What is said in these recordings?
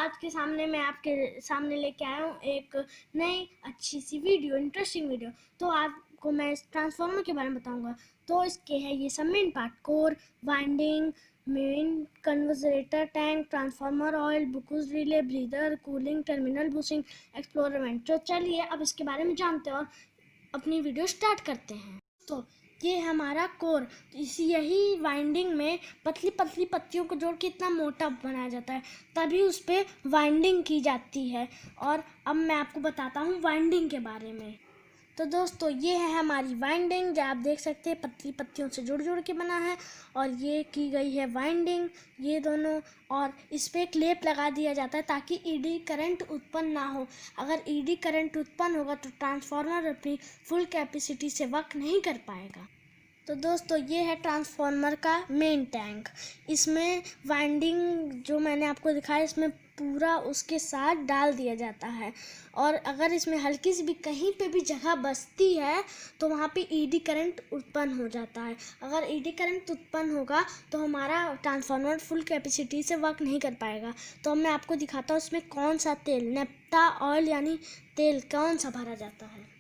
आज के सामने मैं आपके सामने लेके आया हूँ एक नई अच्छी सी वीडियो, इंटरेस्टिंग वीडियो। तो आपको मैं इस ट्रांसफार्मर के बारे में बताऊंगा। तो इसके है ये सब main part: core, winding, main conservator, tank, transformer oil, Buchholz relay, breather, cooling, terminal bushing, explosion vent. तो चलिए अब इसके बारे में जानते हैं और अपनी वीडियो स्टार्ट करते हैं। तो ये हमारा कोर, यही वाइंडिंग में पतली पतली पत्तियों को जोड़ के इतना मोटा बनाया जाता है, तभी उस पर वाइंडिंग की जाती है। और अब मैं आपको बताता हूँ वाइंडिंग के बारे में। तो दोस्तों ये है हमारी वाइंडिंग, जो आप देख सकते हैं पतली पत्तियों से जुड़ जुड़ के बना है। और ये की गई है वाइंडिंग, ये दोनों। और इस पर एक लेप लगा दिया जाता है ताकि ईडी करंट उत्पन्न ना हो। अगर ईडी करंट उत्पन्न होगा तो ट्रांसफार्मर अपनी फुल कैपेसिटी से वर्क नहीं कर पाएगा। तो दोस्तों ये है ट्रांसफार्मर का मेन टैंक। इसमें वाइंडिंग जो मैंने आपको दिखाया, इसमें पूरा उसके साथ डाल दिया जाता है। और अगर इसमें हल्की सी भी कहीं पे भी जगह बचती है तो वहाँ पे ईडी करंट उत्पन्न हो जाता है। अगर ईडी करंट उत्पन्न होगा तो हमारा ट्रांसफार्मर फुल कैपेसिटी से वर्क नहीं कर पाएगा। तो अब मैं आपको दिखाता हूँ इसमें कौन सा तेल, नेप्था ऑयल यानी तेल, कौन सा भरा जाता है।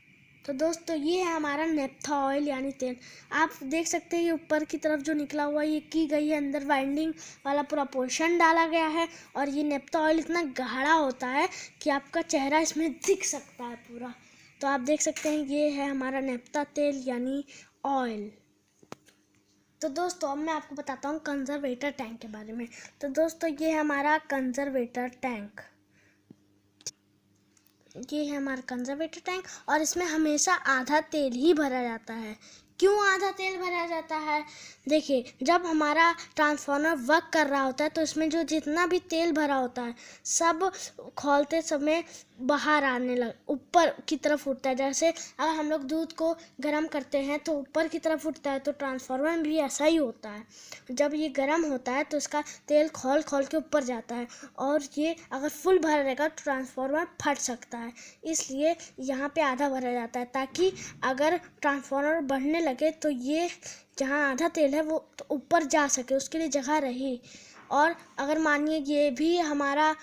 तो दोस्तों ये है हमारा नेप्था ऑयल यानी तेल। आप देख सकते हैं ये ऊपर की तरफ जो निकला हुआ ये की गई है, अंदर वाइंडिंग वाला पूरा पोर्शन डाला गया है। और ये नेप्था ऑयल इतना गाढ़ा होता है कि आपका चेहरा इसमें दिख सकता है पूरा। तो आप देख सकते हैं ये है हमारा नेप्था तेल यानी ऑयल। तो दोस्तों अब मैं आपको बताता हूँ कंजर्वेटर टैंक के बारे में। तो दोस्तों ये है हमारा कंजर्वेटर टैंक, ये है हमारा कंजर्वेटर टैंक। और इसमें हमेशा आधा तेल ही भरा जाता है। क्यों आधा तेल भरा जाता है? देखिए, जब हमारा ट्रांसफार्मर वर्क कर रहा होता है तो इसमें जो जितना भी तेल भरा होता है सब खोलते समय बाहर आने लग, ऊपर की तरफ उठता है। जैसे अगर हम लोग दूध को गर्म करते हैं तो ऊपर की तरफ उठता है, तो ट्रांसफार्मर भी ऐसा ही होता है। जब ये गर्म होता है तो इसका तेल खोल खोल के ऊपर जाता है, और ये अगर फुल भरा रहेगा तो ट्रांसफार्मर फट सकता है। इसलिए यहाँ पे आधा भरा जाता है, ताकि अगर ट्रांसफार्मर बढ़ने लगे तो ये जहाँ आधा तेल है वो तो ऊपर जा सके, उसके लिए जगह रही। और अगर मानिए ये भी हमारा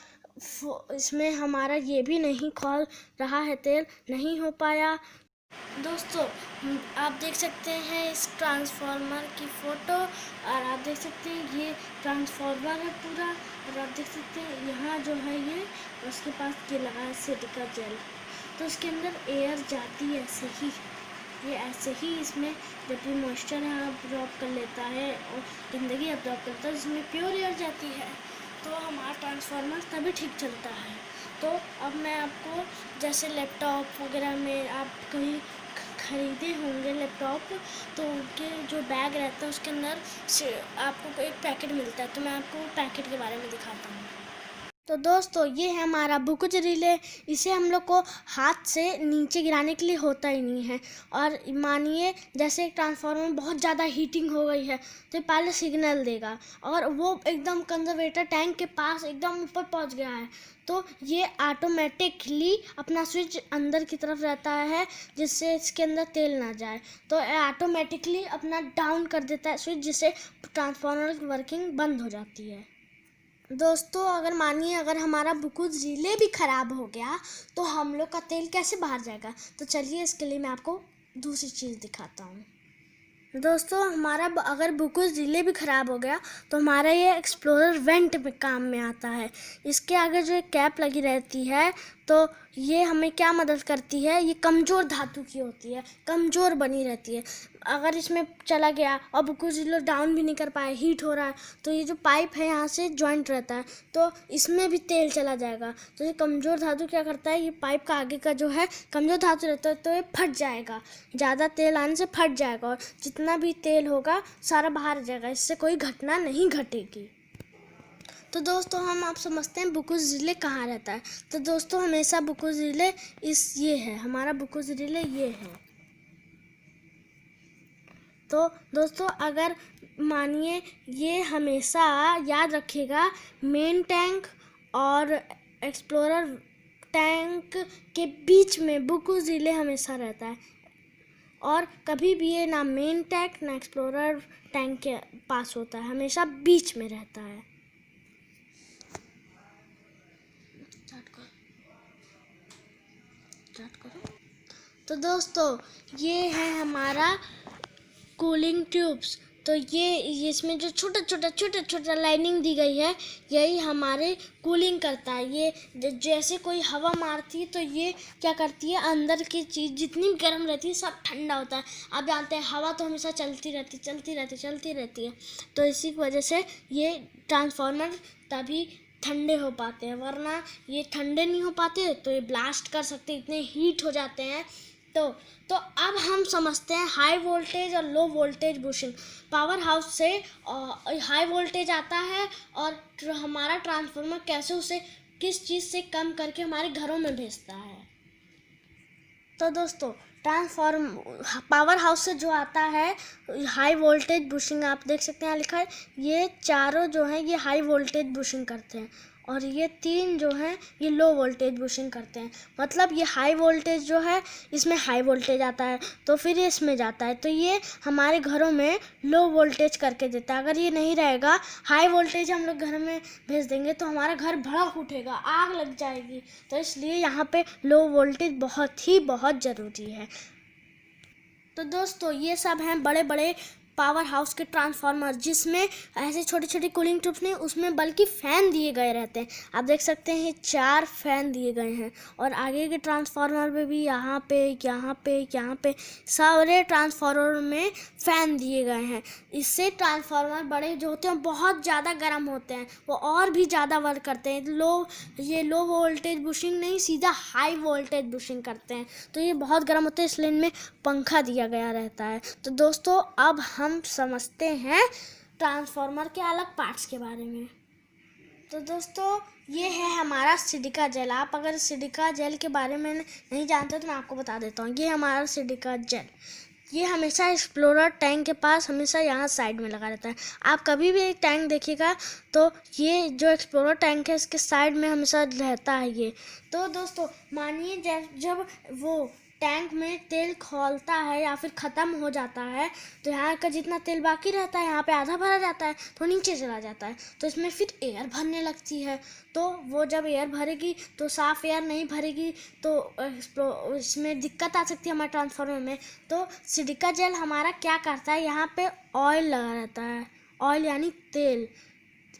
इसमें हमारा ये भी नहीं खोल रहा है, तेल नहीं हो पाया। दोस्तों आप देख सकते हैं इस ट्रांसफार्मर की फ़ोटो, और आप देख सकते हैं ये ट्रांसफार्मर है पूरा। और आप देख सकते हैं यहाँ जो है ये उसके पास ये लगा है सिलिका जेल, तो इसके अंदर एयर जाती है ऐसे ही, ये ऐसे ही इसमें जब भी मॉइस्चर है अब्जॉर्ब कर लेता है और गंदगी अब्जॉर्ब करता है, इसमें प्योर एयर जाती है, तो हमारा ट्रांसफार्मर तभी ठीक चलता है। तो अब मैं आपको, जैसे लैपटॉप वगैरह में आप कहीं खरीदे होंगे लैपटॉप, तो उनके जो बैग रहता है उसके अंदर से आपको एक पैकेट मिलता है। तो मैं आपको पैकेट के बारे में दिखाता हूँ। तो दोस्तों ये है हमारा बुकुज रिले। इसे हम लोग को हाथ से नीचे गिराने के लिए होता ही नहीं है। और मानिए जैसे ट्रांसफार्मर में बहुत ज़्यादा हीटिंग हो गई है तो पहले सिग्नल देगा, और वो एकदम कंजर्वेटर टैंक के पास एकदम ऊपर पहुंच गया है, तो ये ऑटोमेटिकली अपना स्विच अंदर की तरफ रहता है जिससे इसके अंदर तेल ना जाए, तो ऑटोमेटिकली अपना डाउन कर देता है स्विच, जिससे ट्रांसफार्मर की वर्किंग बंद हो जाती है। दोस्तों अगर मानिए अगर हमारा बुकुज रिले भी ख़राब हो गया तो हम लोग का तेल कैसे बाहर जाएगा? तो चलिए इसके लिए मैं आपको दूसरी चीज़ दिखाता हूँ। दोस्तों हमारा अगर बुकुज रिले भी ख़राब हो गया तो हमारा ये एक्सप्लोरर वेंट में काम में आता है। इसके आगे जो एक कैप लगी रहती है तो ये हमें क्या मदद करती है, ये कमज़ोर धातु की होती है, कमज़ोर बनी रहती है। अगर इसमें चला गया और बुकुज रिले डाउन भी नहीं कर पाए, हीट हो रहा है, तो ये जो पाइप है यहाँ से जॉइंट रहता है तो इसमें भी तेल चला जाएगा। तो ये कमज़ोर धातु क्या करता है, ये पाइप का आगे का जो है कमज़ोर धातु रहता है तो ये फट जाएगा, ज़्यादा तेल आने से फट जाएगा, और जितना भी तेल होगा सारा बाहर जाएगा, इससे कोई घटना नहीं घटेगी। तो दोस्तों हम आप समझते हैं बुकुज रिले कहाँ रहता है। तो दोस्तों हमेशा बुकुज रिले ये है, हमारा बुकुज रिले ये है। तो दोस्तों अगर मानिए ये हमेशा याद रखिएगा, मेन टैंक और एक्सप्लोरर टैंक के बीच में बुकुज रिले हमेशा रहता है, और कभी भी ये ना मेन टैंक ना एक्सप्लोरर टैंक के पास होता है, हमेशा बीच में रहता है। स्टार्ट करो। तो दोस्तों ये है हमारा कूलिंग ट्यूब्स। तो ये इसमें जो छोटा लाइनिंग दी गई है यही हमारे कूलिंग करता है। ये जैसे कोई हवा मारती है तो ये क्या करती है, अंदर की चीज़ जितनी गर्म रहती है सब ठंडा होता है। आप जानते हैं हवा तो हमेशा चलती रहती है। तो इसी की वजह से ये ट्रांसफार्मर तभी ठंडे हो पाते हैं, वरना ये ठंडे नहीं हो पाते तो ये ब्लास्ट कर सकते, इतने हीट हो जाते हैं। तो अब हम समझते हैं हाई वोल्टेज और low voltage bushing. Power house से हाई वोल्टेज आता है और हमारा ट्रांसफार्मर कैसे उसे किस चीज़ से कम करके हमारे घरों में भेजता है। तो दोस्तों पावर हाउस से जो आता है हाई वोल्टेज बुशिंग, आप देख सकते हैं यहाँ लिखा है, ये चारों जो हैं ये हाई वोल्टेज बुशिंग करते हैं और ये 3 जो हैं ये लो वोल्टेज बुशिंग करते हैं। मतलब ये हाई वोल्टेज जो है इसमें हाई वोल्टेज आता है तो फिर ये इसमें जाता है, तो ये हमारे घरों में लो वोल्टेज करके देता है। अगर ये नहीं रहेगा, हाई वोल्टेज हम लोग घर में भेज देंगे तो हमारा घर भड़क उठेगा, आग लग जाएगी। तो इसलिए यहाँ पे लो वोल्टेज बहुत ज़रूरी है। तो दोस्तों ये सब हैं बड़े बड़े पावर हाउस के ट्रांसफार्मर, जिसमें ऐसे छोटे कूलिंग ट्यूब्स नहीं, उसमें बल्कि फ़ैन दिए गए रहते हैं। आप देख सकते हैं ये 4 फैन दिए गए हैं और आगे के ट्रांसफार्मर में भी यहाँ पे सारे ट्रांसफार्मर में फ़ैन दिए गए हैं। इससे ट्रांसफार्मर बड़े जो होते हैं बहुत ज़्यादा गर्म होते हैं, वो और भी ज़्यादा वर्क करते हैं। ये लो वोल्टेज बुशिंग नहीं, सीधा हाई वोल्टेज बुशिंग करते हैं। तो ये बहुत गर्म होते हैं, इसलिए इनमें पंखा दिया गया रहता है। तो दोस्तों अब हम समझते हैं ट्रांसफार्मर के अलग पार्ट्स के बारे में। तो दोस्तों ये है हमारा सिलिका जेल। आप अगर सिलिका जेल के बारे में नहीं जानते तो मैं आपको बता देता हूँ। ये हमारा सिलिका जेल, ये हमेशा एक्सप्लोरर टैंक के पास हमेशा यहाँ साइड में लगा रहता है। आप कभी भी एक टैंक देखिएगा तो ये जो एक्सप्लोरर टैंक है इसके साइड में हमेशा रहता है ये। तो दोस्तों मानिए जब वो टैंक में तेल खौलता है या फिर ख़त्म हो जाता है तो यहाँ का जितना तेल बाकी रहता है यहाँ पे आधा भरा जाता है तो नीचे चला जाता है, तो इसमें फिर एयर भरने लगती है। तो वो जब एयर भरेगी तो साफ़ एयर नहीं भरेगी तो इसमें दिक्कत आ सकती है हमारे ट्रांसफार्मर में। तो सिलिका जेल हमारा क्या करता है, यहाँ पे ऑयल लगा रहता है, ऑयल यानी तेल,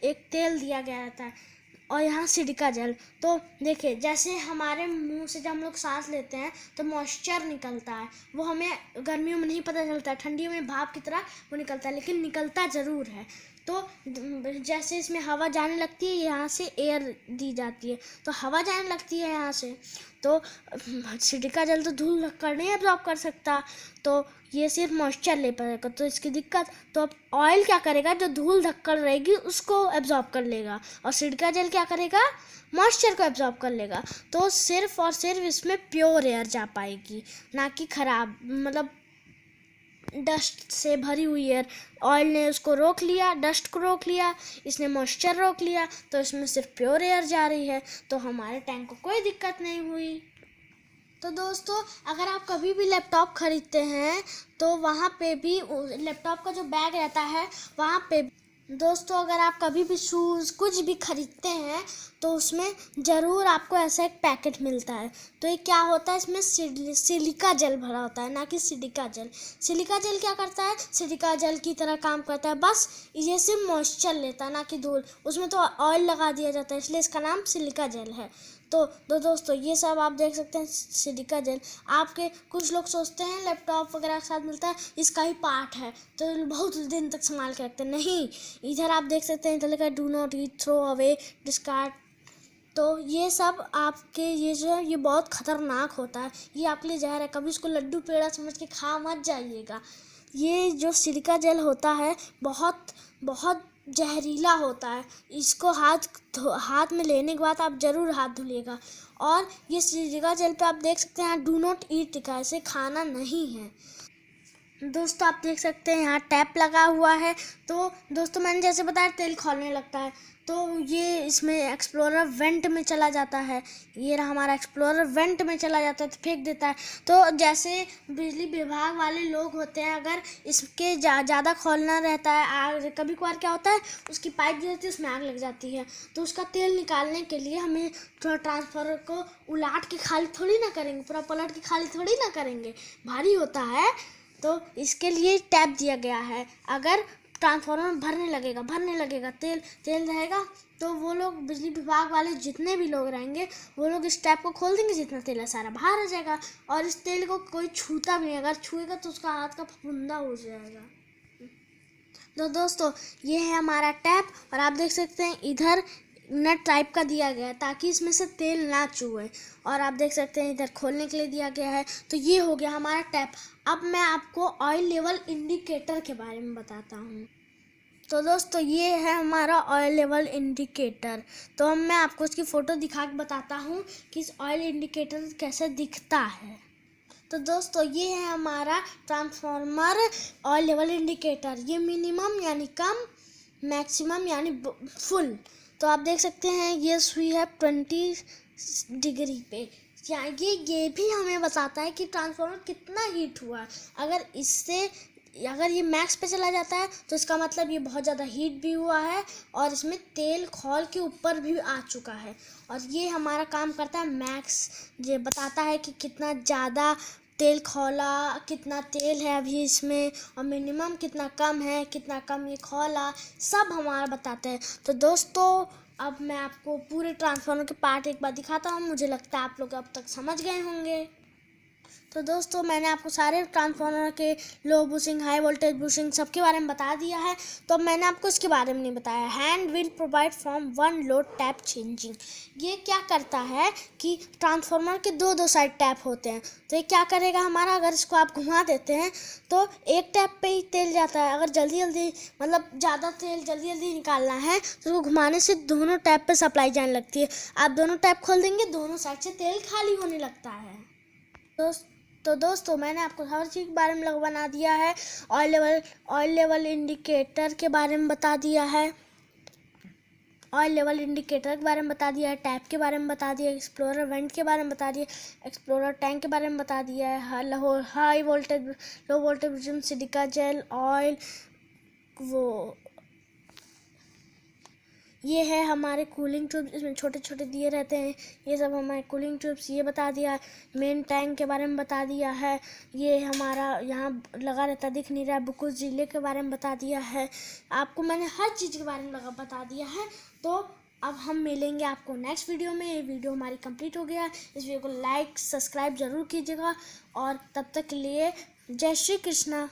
एक तेल दिया गया रहता है और यहाँ सिलिका जेल। तो देखिए जैसे हमारे मुंह से जब हम लोग सांस लेते हैं तो मॉइस्चर निकलता है, वो हमें गर्मियों में नहीं पता चलता है, ठंडियों में भाप की तरह वो निकलता है, लेकिन निकलता ज़रूर है। तो जैसे इसमें हवा जाने लगती है, यहाँ से एयर दी जाती है तो हवा जाने लगती है यहाँ से, तो सिलिका जेल तो धूल धक्कड़ नहीं एब्जॉर्ब कर सकता, तो ये सिर्फ मॉइस्चर ले पाएगा, तो इसकी दिक्कत। तो अब ऑयल क्या करेगा, जो धूल धक्कड़ रहेगी उसको एब्जॉर्ब कर लेगा और सिलिका जेल क्या करेगा, मॉइस्चर को एब्जॉर्ब कर लेगा। तो सिर्फ और सिर्फ इसमें प्योर एयर जा पाएगी, ना कि ख़राब, मतलब डस्ट से भरी हुई एयर। ऑयल ने उसको रोक लिया, डस्ट को रोक लिया, इसने मॉइस्चर रोक लिया, तो इसमें सिर्फ प्योर एयर जा रही है, तो हमारे टैंक को कोई दिक्कत नहीं हुई। तो दोस्तों अगर आप कभी भी लैपटॉप ख़रीदते हैं तो वहाँ पे भी लैपटॉप का जो बैग रहता है वहाँ पे, दोस्तों अगर आप कभी भी शूज़ कुछ भी ख़रीदते हैं तो उसमें ज़रूर आपको ऐसा एक पैकेट मिलता है। तो ये क्या होता है, इसमें सिलिका जेल भरा होता है, ना कि सिलिका जेल। सिलिका जेल क्या करता है, सिलिका जेल की तरह काम करता है, बस ये सिर्फ मॉइस्चर लेता है, ना कि धूल। उसमें तो ऑयल लगा दिया जाता है, इसलिए इसका नाम सिलिका जेल है। तो दोस्तों ये सब आप देख सकते हैं सिलिका जेल। आपके कुछ लोग सोचते हैं लैपटॉप वगैरह के साथ मिलता है इसका ही पार्ट है तो बहुत दिन तक संभाल के रखते हैं, नहीं। इधर आप देख सकते हैं, इधर लिखा है do not eat, throw away, discard. तो ये सब आपके ये बहुत ख़तरनाक होता है, ये आपके लिए जहर है, कभी इसको लड्डू पेड़ा समझ के खा मत जाइएगा। ये जो सिलिका जेल होता है बहुत जहरीला होता है, इसको हाथ में लेने के बाद आप ज़रूर हाथ धुलिएगा। और ये सिलिका जेल पे आप देख सकते हैं डू नॉट ईट लिखा है, इसे खाना नहीं है। दोस्तों आप देख सकते हैं यहाँ टैप लगा हुआ है। तो दोस्तों मैंने जैसे बताया तेल खौलने लगता है तो ये इसमें एक्सप्लोरर वेंट में चला जाता है। ये रहा हमारा एक्सप्लोरर वेंट में चला जाता है तो फेंक देता है। तो जैसे बिजली विभाग वाले लोग होते हैं, अगर इसके ज़्यादा खौलना रहता है, आग कभी कभार क्या होता है उसकी पाइप जो होती है उसमें आग लग जाती है, तो उसका तेल निकालने के लिए हमें थोड़ा ट्रांसफार्मर को उलाट के खाली थोड़ी ना करेंगे, पूरा पलट के खाली थोड़ी ना करेंगे, भारी होता है। तो इसके लिए टैप दिया गया है। अगर ट्रांसफार्मर भरने लगेगा तेल रहेगा तो वो लोग बिजली विभाग वाले जितने भी लोग रहेंगे वो लोग इस टैप को खोल देंगे, जितना तेल है सारा बाहर आ जाएगा और इस तेल को कोई छूता भी नहीं, अगर छुएगा तो उसका हाथ का फफूंदा हो जाएगा। तो दोस्तों ये है हमारा टैप और आप देख सकते हैं इधर नट टाइप का दिया गया है ताकि इसमें से तेल ना चूहे, और आप देख सकते हैं इधर खोलने के लिए दिया गया है। तो ये हो गया हमारा टैप। अब मैं आपको ऑयल लेवल इंडिकेटर के बारे में बताता हूँ। तो दोस्तों ये है हमारा ऑयल लेवल इंडिकेटर। तो अब मैं आपको इसकी फ़ोटो दिखा के बताता हूँ कि इस ऑयल इंडिकेटर कैसे दिखता है। तो दोस्तों ये है हमारा ट्रांसफार्मर ऑयल लेवल इंडिकेटर। ये मिनिमम यानी कम, मैक्सिमम यानी फुल। तो आप देख सकते हैं ये सुई है 20 डिग्री पे। ये भी हमें बताता है कि ट्रांसफार्मर कितना हीट हुआ है। अगर ये मैक्स पे चला जाता है तो इसका मतलब ये बहुत ज़्यादा हीट भी हुआ है और इसमें तेल खौल के ऊपर भी आ चुका है। और ये हमारा काम करता है मैक्स, ये बताता है कि कितना ज़्यादा तेल खौला, कितना तेल है अभी इसमें, और मिनिमम कितना कम है, कितना कम ये खौला, सब हमारा बताते हैं। तो दोस्तों अब मैं आपको पूरे ट्रांसफार्मर के पार्ट एक बार दिखाता हूँ। मुझे लगता है आप लोग अब तक समझ गए होंगे। तो दोस्तों मैंने आपको सारे ट्रांसफार्मर के लो बुशिंग, हाई वोल्टेज बुशिंग सबके बारे में बता दिया है। तो अब मैंने आपको इसके बारे में नहीं बताया। Hand will provide from one load tap changing. ये क्या करता है कि ट्रांसफार्मर के दो साइड टैप होते हैं, तो ये क्या करेगा हमारा, अगर इसको आप घुमा देते हैं तो एक टैप पे ही तेल जाता है। अगर जल्दी ज़्यादा तेल जल्दी निकालना है तो उसको घुमाने से दोनों टैप पे सप्लाई जाने लगती है। आप दोनों टैप खोल देंगे, दोनों साइड से तेल खाली होने लगता है। तो दोस्तों मैंने आपको हर चीज़ के बारे में बना दिया है। ऑयल लेवल इंडिकेटर के बारे में बता दिया है, ऑयल लेवल इंडिकेटर के बारे में बता दिया है, टैप के बारे में बता दिया, एक्सप्लोरर वेंट के बारे में बता दिया, एक्सप्लोरर टैंक के बारे में बता दिया है, high voltage, low voltage, silica gel oil, वो ये है हमारे कूलिंग ट्यूब्स, इसमें छोटे छोटे दिए रहते हैं, ये सब हमारे कूलिंग ट्यूब्स, ये बता दिया है। मेन टैंक के बारे में बता दिया है, ये हमारा यहाँ लगा रहता दिख नहीं रहा है, बुकुस जिले के बारे में बता दिया है। आपको मैंने हर चीज़ के बारे में बता दिया है। तो अब हम मिलेंगे आपको नेक्स्ट वीडियो में। ये वीडियो हमारी कंप्लीट हो गया। इस वीडियो को लाइक सब्सक्राइब ज़रूर कीजिएगा और तब तक के लिए जय श्री कृष्णा।